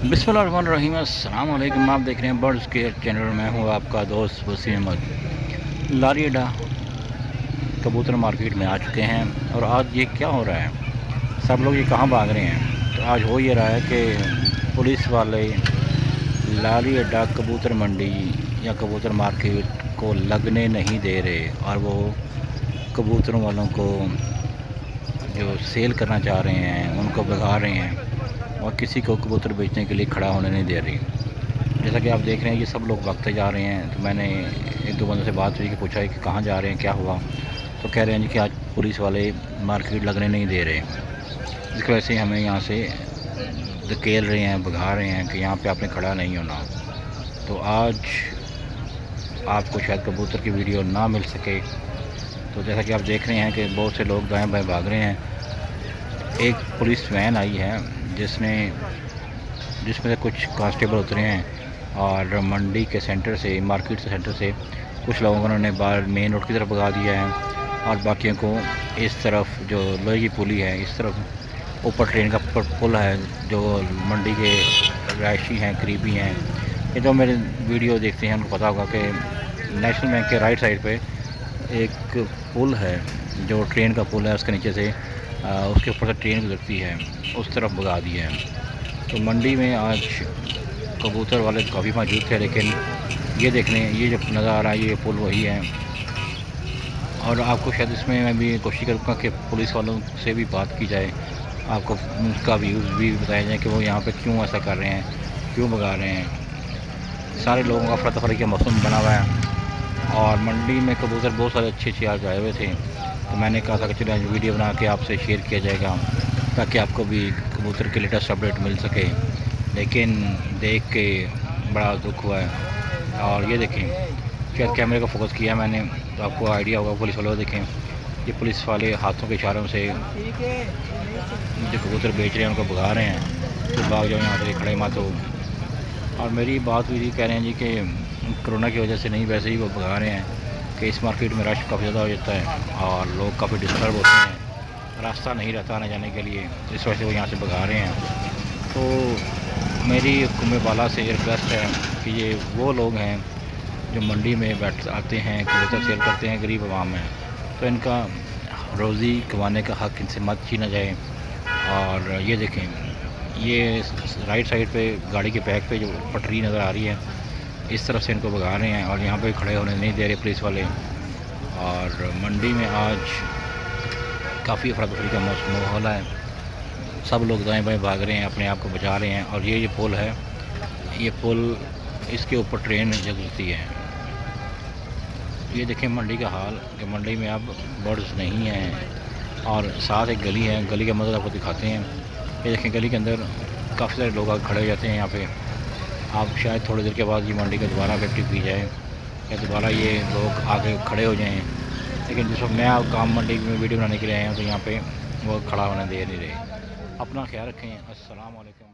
बिस्मिल्लाहिर्रहमानिर्रहीम। अस्सलाम वालेकुम। आप देख रहे हैं बर्ड्स केयर चैनल। मैं हूँ आपका दोस्त वसीम अहमद। लारी अड्डा कबूतर मार्केट में आ चुके हैं और आज ये क्या हो रहा है, सब लोग ये कहाँ भाग रहे हैं। तो आज हो ये रहा है कि पुलिस वाले लारी अड्डा कबूतर मंडी या कबूतर मार्केट को लगने नहीं दे रहे और वो कबूतरों वालों को जो सेल करना चाह रहे हैं उनको भगा रहे हैं और किसी को कबूतर बेचने के लिए खड़ा होने नहीं दे रही। जैसा कि आप देख रहे हैं ये सब लोग भागते जा रहे हैं। तो मैंने एक दो बंदों से बात हुई कि पूछा है कि कहाँ जा रहे हैं, क्या हुआ। तो कह रहे हैं जी कि आज पुलिस वाले मार्केट लगने नहीं दे रहे, इसकी वजह से हमें यहाँ से धकेल रहे हैं, भगा रहे हैं कि यहाँ पे आपने खड़ा नहीं होना। तो आज आपको शायद कबूतर की वीडियो ना मिल सके। तो जैसा कि आप देख रहे हैं कि बहुत से लोग दाएँ बाएँ भाग रहे हैं। एक पुलिस वैन आई है जिसमें से कुछ कांस्टेबल उतरे हैं और मंडी के सेंटर से, मार्केट से सेंटर से कुछ लोगों को उन्होंने बाहर मेन रोड की तरफ भगा दिया है और बाकियों को इस तरफ जो लोहे की पुली है, इस तरफ ऊपर ट्रेन का पुल है जो मंडी के रहायशी हैं, करीबी हैं। ये जो मेरे वीडियो देखते हैं उनको पता होगा कि नेशनल बैंक के राइट साइड पे एक पुल है जो ट्रेन का पुल है, उसके नीचे से उसके ऊपर से ट्रेन गुजरती है, उस तरफ भगा दिया है। तो मंडी में आज कबूतर वाले काफ़ी मौजूद थे, लेकिन ये देखने ये जो नज़र आ रहा है ये पुल वही है। और आपको शायद इसमें मैं भी कोशिश करूँगा कि पुलिस वालों से भी बात की जाए, आपको उनका व्यूज़ भी बताया जाए कि वो यहाँ पे क्यों ऐसा कर रहे हैं, क्यों भगा रहे हैं। सारे लोगों का अफरा तफरी का मौसम बना हुआ है और मंडी में कबूतर बहुत सारे अच्छे आज आए हुए थे। तो मैंने कहा था कि चलो आज वीडियो बना के आपसे शेयर किया जाएगा ताकि आपको भी कबूतर के लेटेस्ट अपडेट मिल सके। लेकिन देख के बड़ा दुख हुआ है। और ये देखें, शायद कैमरे को फोकस किया मैंने तो आपको आइडिया होगा। पुलिस वालों देखें, ये पुलिस वाले हाथों के इशारों से जो कबूतर बेच रहे हैं उनको भगा रहे हैं तो भाग जाओ यहाँ से, खड़े मत हो। और मेरी बात हुई थी, कह रहे हैं जी कि कोरोना की वजह से नहीं, वैसे ही वो भगा रहे हैं कि इस मार्केट में रश काफ़ी ज़्यादा हो जाता है और लोग काफ़ी डिस्टर्ब होते हैं, रास्ता नहीं रहता आने जाने के लिए, इस वजह से वो यहाँ से भगा रहे हैं। तो मेरी हुक्म वाला से ये रिक्वेस्ट है कि ये वो लोग हैं जो मंडी में आते हैं, कबूतर सेल करते हैं गरीब आवाम में, तो इनका रोज़ी कमाने का हक़ इनसे मत छीना जाए। और ये देखें, ये राइट साइड पे गाड़ी के बैक पे जो पटरी नज़र आ रही है, इस तरफ से इनको भगा रहे हैं और यहाँ पे खड़े होने नहीं दे रहे पुलिस वाले। और मंडी में आज काफ़ी अफरा तफरी का माहौल है, सब लोग दाएँ बाएँ भाग रहे हैं, अपने आप को बचा रहे हैं। और ये पुल है, ये पुल, इसके ऊपर ट्रेन गुजरती है। ये देखें मंडी का हाल कि मंडी में अब बर्ड्स नहीं हैं और साथ एक गली है, गली का मंजर आपको दिखाते हैं। ये देखें गली के अंदर काफ़ी सारे लोग आगे खड़े हो जाते हैं यहाँ पे। आप शायद थोड़ी देर के बाद ये मंडी का दोबारा एक्टिव की जाए या दोबारा ये लोग आगे खड़े हो जाएं। लेकिन जिस वक्त मैं आप काम मंडी में वीडियो बनाने के लिए आया हूँ तो यहाँ पे वो खड़ा होने दे नहीं रहे। अपना ख्याल रखें। अस्सलाम वालेकुम।